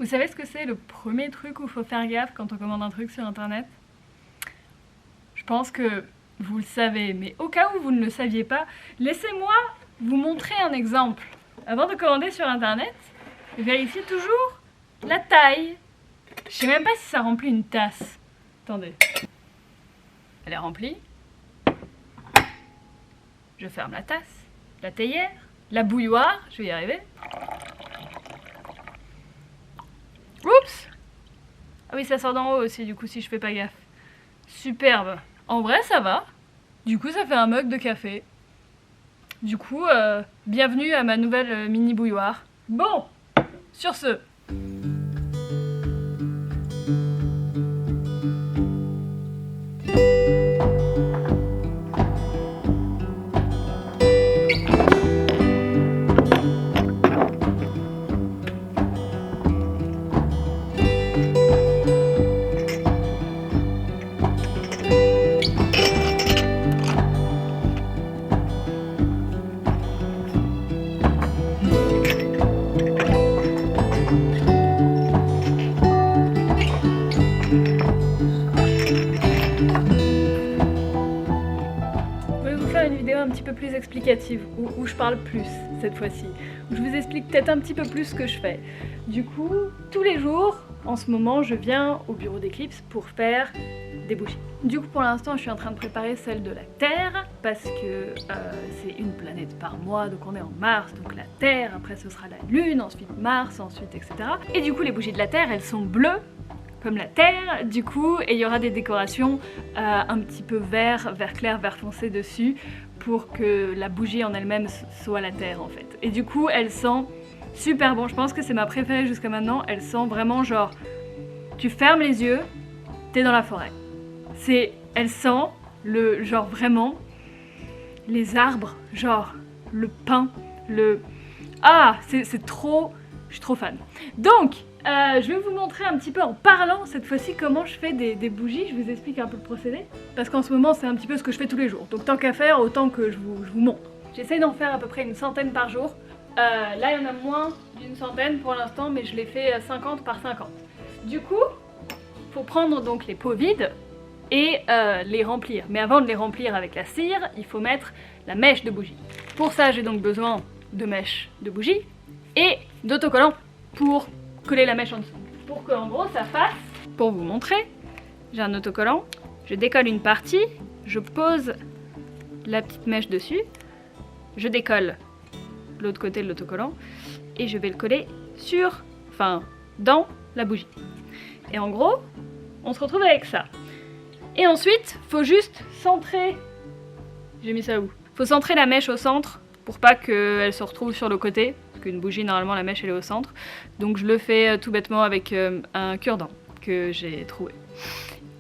Vous savez ce que c'est le premier truc où il faut faire gaffe quand on commande un truc sur internet? Je pense que vous le savez, mais au cas où vous ne le saviez pas, laissez-moi vous montrer un exemple. Avant de commander sur internet, vérifiez toujours la taille. Je sais même pas si ça remplit une tasse. Attendez. Elle est remplie. Je ferme la tasse, la théière, la bouilloire, je vais y arriver. Oups! Ah oui, ça sort d'en haut aussi, du coup, si je fais pas gaffe. Superbe. En vrai, ça va. Du coup, ça fait un mug de café. Du coup, bienvenue à ma nouvelle mini bouilloire. Bon, sur ce. Une vidéo un petit peu plus explicative, où je parle plus cette fois-ci, où je vous explique peut-être un petit peu plus ce que je fais. Du coup, tous les jours, en ce moment, je viens au bureau d'Eclipse pour faire des bougies. Du coup, pour l'instant, je suis en train de préparer celle de la Terre, parce que c'est une planète par mois, donc on est en Mars, donc la Terre, après ce sera la Lune, ensuite Mars, ensuite etc. Et du coup, les bougies de la Terre, elles sont bleues, comme la Terre, du coup, et il y aura des décorations un petit peu vert clair, vert foncé dessus, pour que la bougie en elle-même soit la Terre en fait. Et du coup, elle sent super bon, je pense que c'est ma préférée jusqu'à maintenant, elle sent vraiment genre, tu fermes les yeux, t'es dans la forêt. Elle sent le genre vraiment, les arbres, genre le pin, Ah, c'est trop, je suis trop fan. Donc, je vais vous montrer un petit peu en parlant cette fois-ci comment je fais des bougies, je vous explique un peu le procédé. Parce qu'en ce moment c'est un petit peu ce que je fais tous les jours, donc tant qu'à faire, autant que je vous montre. J'essaye d'en faire à peu près une centaine par jour. Là il y en a moins d'une centaine pour l'instant, mais je les fais 50 par 50. Du coup, faut prendre donc les pots vides et les remplir. Mais avant de les remplir avec la cire, il faut mettre la mèche de bougie. Pour ça j'ai donc besoin de mèche de bougie et d'autocollant pour coller la mèche en dessous. Pour qu'en gros ça fasse, pour vous montrer, j'ai un autocollant, je décolle une partie, je pose la petite mèche dessus, je décolle l'autre côté de l'autocollant et je vais le coller dans la bougie. Et en gros, on se retrouve avec ça. Et ensuite, faut juste centrer, j'ai mis ça où? Faut centrer la mèche au centre pour pas qu'elle se retrouve sur le côté. Une bougie, normalement la mèche elle est au centre, donc je le fais tout bêtement avec un cure-dent que j'ai trouvé.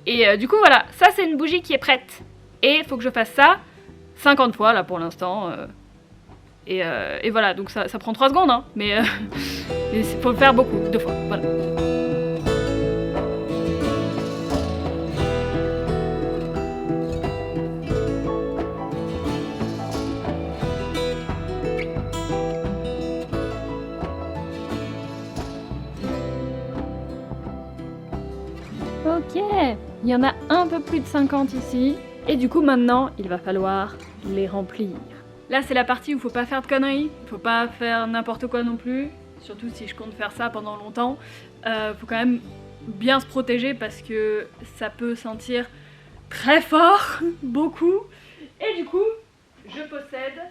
Et du coup voilà, ça c'est une bougie qui est prête, et il faut que je fasse ça 50 fois là pour l'instant, et voilà, donc ça prend 3 secondes hein, mais il faut le faire beaucoup, 2 fois, voilà. Ok, il y en a un peu plus de 50 ici, et du coup maintenant il va falloir les remplir. Là c'est la partie où il faut pas faire de conneries, il faut pas faire n'importe quoi non plus, surtout si je compte faire ça pendant longtemps. Faut quand même bien se protéger parce que ça peut sentir très fort, beaucoup. Et du coup, je possède...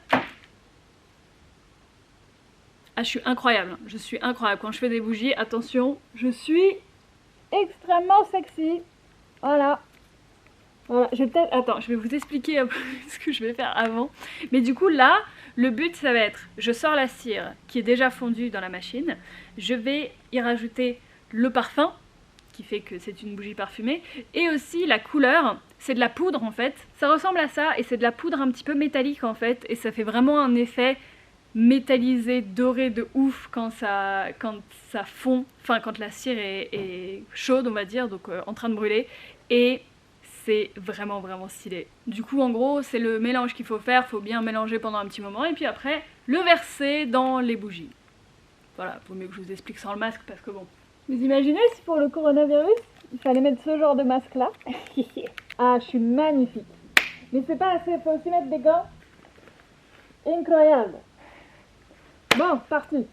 Ah, je suis incroyable, quand je fais des bougies, attention, je suis extrêmement sexy. Voilà. Voilà, je vais vous expliquer un peu ce que je vais faire avant. Mais du coup là, le but ça va être, je sors la cire qui est déjà fondue dans la machine, je vais y rajouter le parfum, qui fait que c'est une bougie parfumée, et aussi la couleur, c'est de la poudre en fait. Ça ressemble à ça, et c'est de la poudre un petit peu métallique en fait, et ça fait vraiment un effet métallisé, doré de ouf quand ça fond, enfin quand la cire est chaude on va dire, donc en train de brûler, et c'est vraiment vraiment stylé. Du coup en gros c'est le mélange qu'il faut faire, faut bien mélanger pendant un petit moment et puis après le verser dans les bougies. Voilà, vaut mieux que je vous explique sans le masque parce que bon, Vous imaginez si pour le coronavirus, il fallait mettre ce genre de masque là? Ah, je suis magnifique. Mais c'est pas assez, il faut aussi mettre des gants. Incroyable. Bon, parti.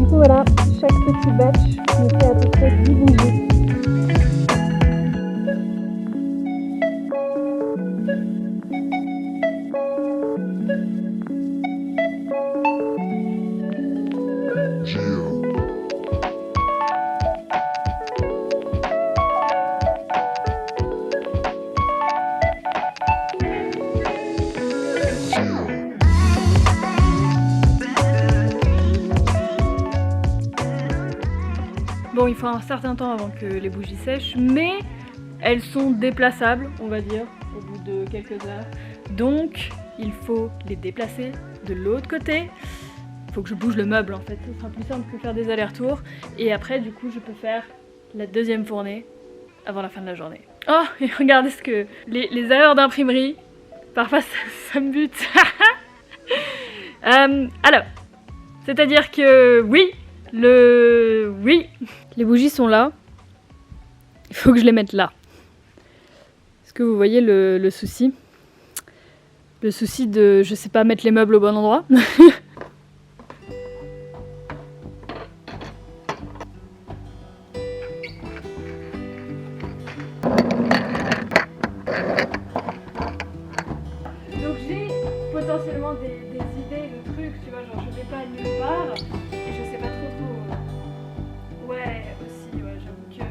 Voilà, chaque petit batch me fait à peu près 10 bougies. Bon, il faut un certain temps avant que les bougies sèchent, mais elles sont déplaçables, on va dire, au bout de quelques heures. Donc, il faut les déplacer de l'autre côté. Il faut que je bouge le meuble en fait, ce sera plus simple que faire des allers-retours. Et après, du coup, je peux faire la deuxième fournée avant la fin de la journée. Oh, et regardez ce que... Les erreurs d'imprimerie, parfois ça me bute. Alors, c'est-à-dire que oui, les bougies sont là, il faut que je les mette là. Est-ce que vous voyez le souci? Le souci de, je sais pas, mettre les meubles au bon endroit. Donc j'ai potentiellement des idées de trucs, tu vois, genre je vais pas nulle part et je sais pas trop. Ouais, aussi, ouais, j'avoue que...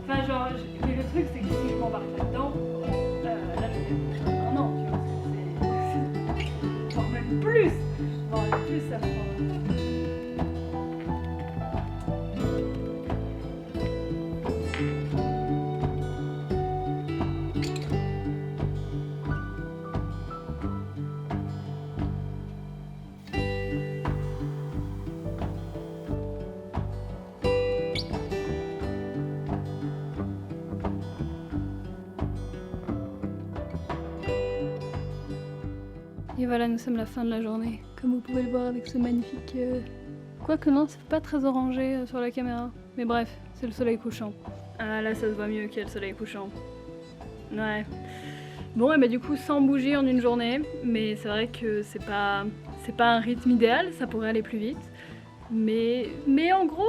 Enfin, genre, mais le truc c'est que si je m'embarque là-dedans, là je vais un an, tu vois, c'est... Voire même plus. Voire même plus, ça me prend... Et voilà, nous sommes à la fin de la journée, comme vous pouvez le voir avec ce magnifique... Quoique non, c'est pas très orangé sur la caméra. Mais bref, c'est le soleil couchant. Ah là, ça se voit mieux qu'il y a le soleil couchant. Ouais. Bon, et bah du coup, 100 bougies en une journée. Mais c'est vrai que c'est pas un rythme idéal, ça pourrait aller plus vite. Mais en gros,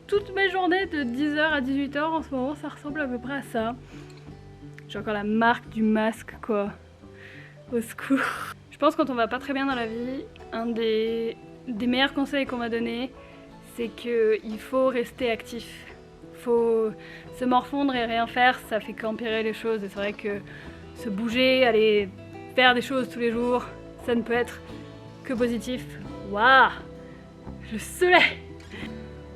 toutes mes journées de 10h à 18h en ce moment, ça ressemble à peu près à ça. J'ai encore la marque du masque, quoi. Au secours. Je pense que quand on va pas très bien dans la vie, un des meilleurs conseils qu'on m'a donné, c'est qu'il faut rester actif. Faut se morfondre et rien faire, ça fait qu'empirer les choses. Et c'est vrai que se bouger, aller faire des choses tous les jours, ça ne peut être que positif. Waouh, le soleil!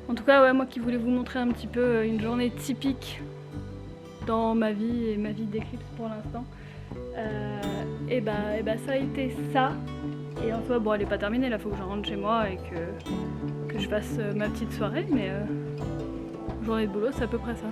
En tout cas, ouais, moi qui voulais vous montrer un petit peu une journée typique dans ma vie et ma vie d'Eclipse pour l'instant. Et bah ça a été ça. Et en soi, bon, elle est pas terminée, là faut que je rentre chez moi et que je fasse ma petite soirée, mais journée de boulot, c'est à peu près ça.